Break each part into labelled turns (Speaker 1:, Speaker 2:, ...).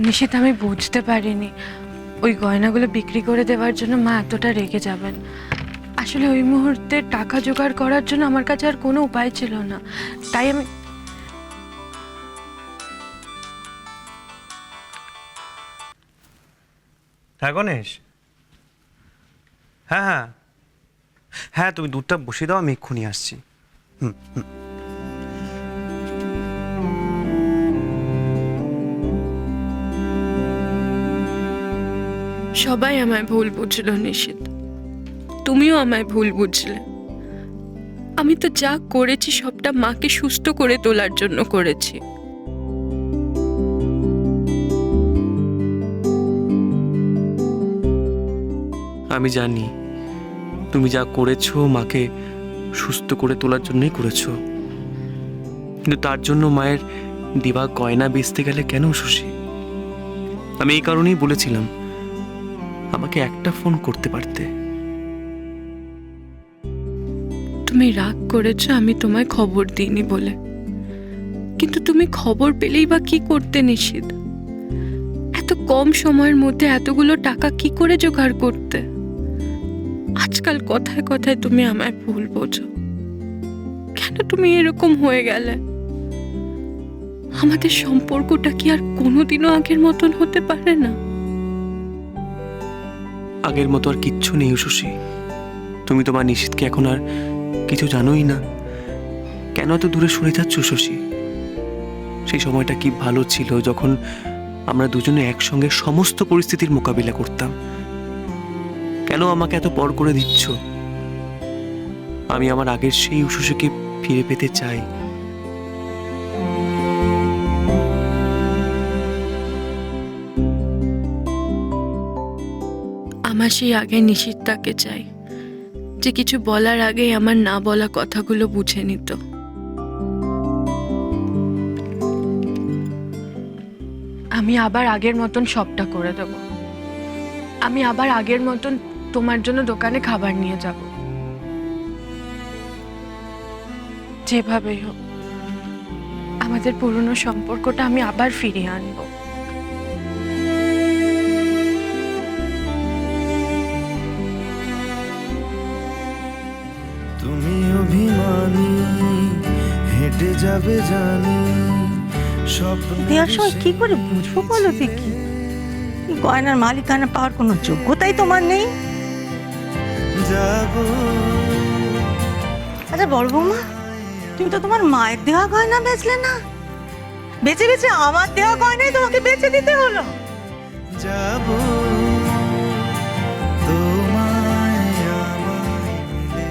Speaker 1: নিশিত, আমি বুঝতে পারিনি ওই গয়নাগুলো বিক্রি করে দেওয়ার জন্য মা এতটা রেগে যাবেন। আসলে ওই মুহূর্তে টাকা জোগাড় করার জন্য আমার কাছে আর কোনো উপায় ছিল না, তাই আমি।
Speaker 2: হ্যাঁ গণেশ, হ্যাঁ হ্যাঁ হ্যাঁ, তুমি দুধটা বসিয়ে দাও, আমি এক্ষুনি আসছি। হুম হুম।
Speaker 1: সবাই আমায় ভুল বুঝলো নিশিত, তুমিও আমায় ভুল বুঝলে। আমি তো যা করেছি সবটা মাকে সুস্থ করে তোলার জন্য করেছি।
Speaker 2: আমি জানি তুমি যা করেছো মাকে সুস্থ করে তোলার জন্যই করেছো, কিন্তু তার জন্য মায়ের দিবা গয়না বেচতে গেলে কেন শশী? আমি এই কারণেই বলেছিলাম আমাকে একটা ফোন করতে পারতে।
Speaker 1: তুমি রাগ করেছো আমি তোমায় খবর দিইনি বলে, কিন্তু তুমি খবর পেলেই বা কি করতে নিশিত? এত কম সময়ের মধ্যে এতগুলো টাকা কি করে জোগাড় করতে? আজকাল কথায় কথায় তুমি আমায় ভুল বোঝো। কেন তুমি এরকম হয়ে গেলে? আমাদের সম্পর্কটা কি আর কোনোদিনও আগের মতন হতে পারে না?
Speaker 2: আগের মতো আর কিচ্ছু নেই শশী। তুমি তোমার নিশিতকে এখন আর কিছু জানোই না। কেন এত দূরে সরে যাচ্ছ শশী? সেই সময়টা কি ভালো ছিল যখন আমরা দুজনে একসঙ্গে সমস্ত পরিস্থিতির মোকাবিলা করতাম। কেন আমাকে এত পর করে দিচ্ছ? আমি আমার আগের সেই উষসীকে ফিরে পেতে চাই।
Speaker 1: আমার সেই আগে নিশিতটাকে চাই, যে কিছু বলার আগেই আমার না বলা কথাগুলো বুঝে নিত। আমি আবার আগের মতন সবটা করে দেব। আমি আবার আগের মতন তোমার জন্য দোকানে খাবার নিয়ে যাব। যেভাবেই হোক আমাদের পুরনো সম্পর্কটা আমি আবার ফিরিয়ে আনবো।
Speaker 3: তুমি অভিমানী হেঁটে যাবে জানি স্বপ্ন
Speaker 4: দেওয়ার সময় কি করে বুঝবো বলো দেখি? গয়নার মালিকানা পাওয়ার কোনো যোগ্যতাই তোমার নেই।
Speaker 3: যাব।
Speaker 4: আচ্ছা বড় বৌমা, তুমি তো তোমার মায়ের দেওয়া গয়না বেচলে না, বেচে বেচে আমার দেওয়া গয়নাই তোমাকে বেচে দিতে হলো।
Speaker 3: যাব তোমায় আমায় মিলে।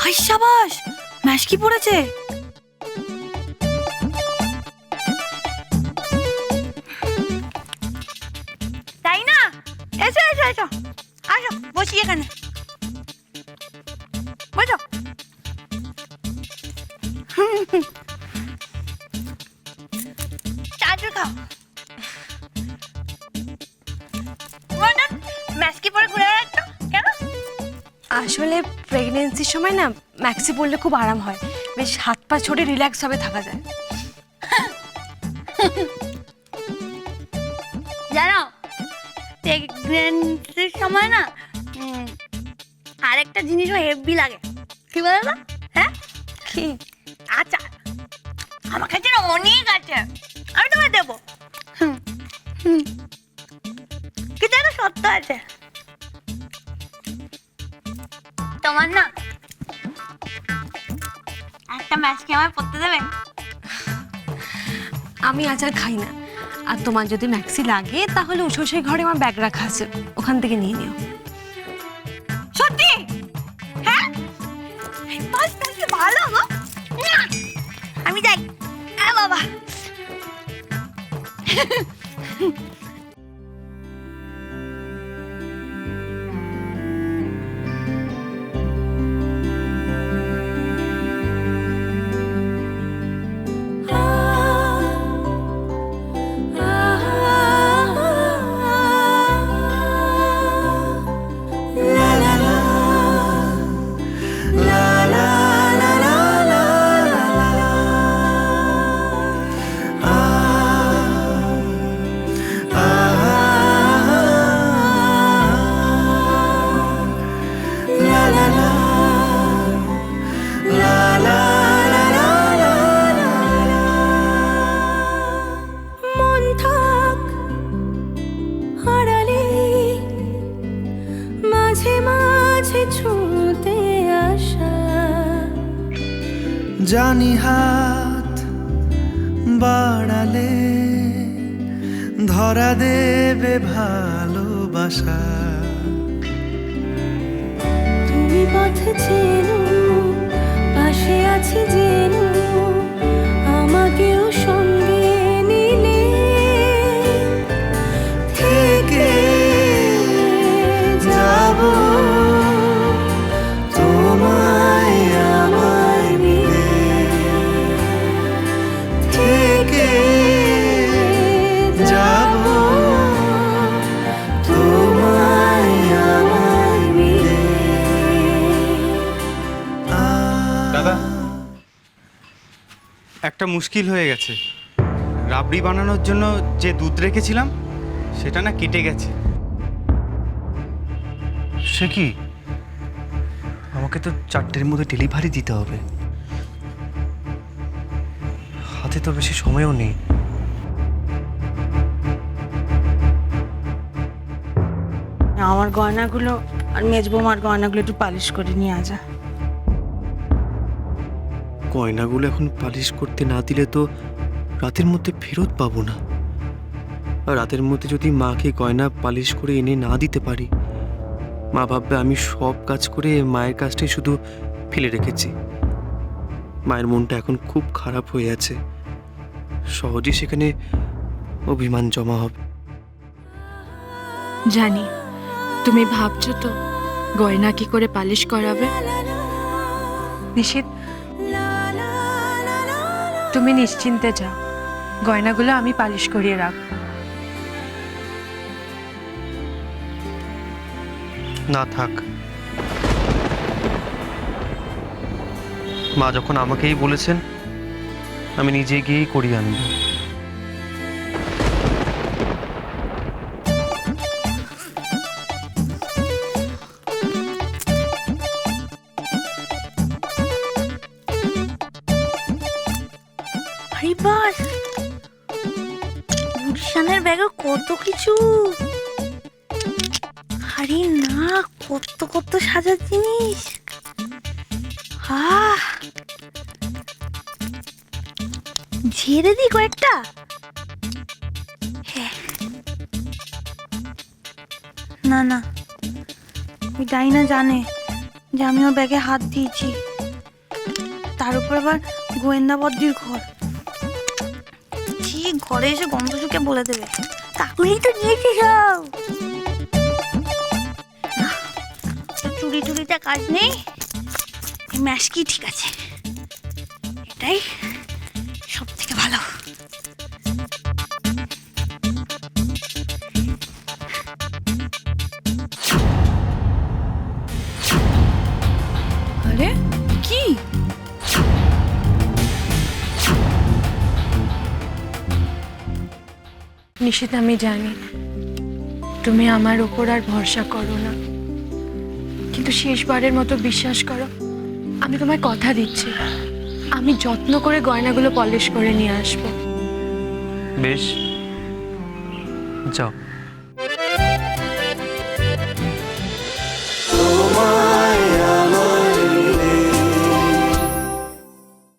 Speaker 5: হাই সাবাস, ম্যাশকি পড়েছে। তাই না? এসো এসো এসো, আসো বসি এখানে, বসো। চাচু খাও। ম্যাশকি পরে ঘুরে বেড়াচ্ছ কেন?
Speaker 6: আসলে প্রেগনেন্সির সময় না ম্যাক্সি পরলে খুব আরাম হয়, বেশ হাত পা ছড়ে রিল্যাক্স ভাবে থাকা যায়।
Speaker 5: জানো প্রেগনেন্সির সময় না আরেকটা জিনিসও হেভি লাগে। কি বলো না? হ্যাঁ
Speaker 6: কি?
Speaker 5: আচ্ছা আমার কাছে না অনেক আছে, আমি তোমায় দেবো। কিন্তু একটা সত্য আছে, তোমার না একটা ম্যাচকে আমার পড়তে দেবে?
Speaker 6: আমি আচার খাই না, আর তোমার যদি ম্যাক্সি লাগে তাহলে উঠোসের ঘরে আমার ব্যাগ রাখা আছে, ওখান থেকে নিয়ে নিও।
Speaker 5: সত্যি? হ্যাঁ বাস, তুমি কি ভালো গো। আমি যাই। বাবা
Speaker 6: মাঝে মাঝে ছুঁতে আসা।
Speaker 3: জানি হাত বাড়ালে ধরা দেবে ভালোবাসা।
Speaker 6: তুমি পথ চেনো, পাশে আছি জেনো, আমাকেও সঙ্গে নিলে
Speaker 3: থেকে যাব তোমায় আমায় মিলে, থেকে যাব তোমায় আমায় মিলে।
Speaker 7: দাদা, একটা মুশকিল হয়ে গেছে। রাবড়ি বানানোর জন্য যে দুধ রেখেছিলাম সেটা না কেটে গেছে।
Speaker 2: সে কি? আমাকে তো 4টের মধ্যে ডেলিভারি দিতে হবে, হাতে তো বেশি সময়ও নেই।
Speaker 4: আমার গয়নাগুলো আর মেজবৌমার গয়নাগুলো একটু পালিশ করে নিয়ে আজা।
Speaker 2: গয়নাগুলো এখন পালিশ করতে না দিলে তো রাতের মধ্যে ফেরত পাবো না। আর রাতের মধ্যে যদি মাকে গয়না পালিশ করে এনে না দিতে পারি, মা ভাববে আমি সব কাজ করে মায়ের কাজটাই শুধু ফেলে রেখেছি। মায়ের মনটা এখন খুব খারাপ হয়ে আছে, সহজেই সেখানে অভিমান জমা হবে।
Speaker 1: জানি তুমি ভাবছো তো গয়না কি করে পালিশ করাবে।
Speaker 6: নিশিত, তুমি নিশ্চিন্তে যাও, গয়নাগুলো আমি পালিশ করিয়ে রাখবো।
Speaker 2: না থাক, মা যখন আমাকেই বলেছেন আমি নিজে গিয়েই করিয়ে আনবো।
Speaker 5: আরে বাস, গুলশানের ব্যাগে কত কিছু। আরে না, কত কত সাজার জিনিস। ঝেড়ে দি কয়েকটা। হ্যাঁ, না না, ওই ডাইনা জানে যে আমি ওর ব্যাগে হাত দিয়েছি। তার উপর আবার গোয়েন্দা বদ্দির ঘর। ঠিক ঘরে এসে গন্ধ শুকে বলে দেবে কাকুলি তো নিয়েছে সব। চুরি টুরিটা কাজ নেই, ম্যাশকি ঠিক আছে, এটাই সব থেকে ভালো।
Speaker 1: আরে কি?
Speaker 6: নিশিত, আমি জানি তুমি আমার ওপর আর ভরসা করো না, কিন্তু শেষবারের মতো বিশ্বাস করো, আমি তোমায় কথা দিচ্ছি, আমি যত্ন করে গয়নাগুলো পলিশ করে নিয়ে আসবো।
Speaker 2: বেশ, যাও।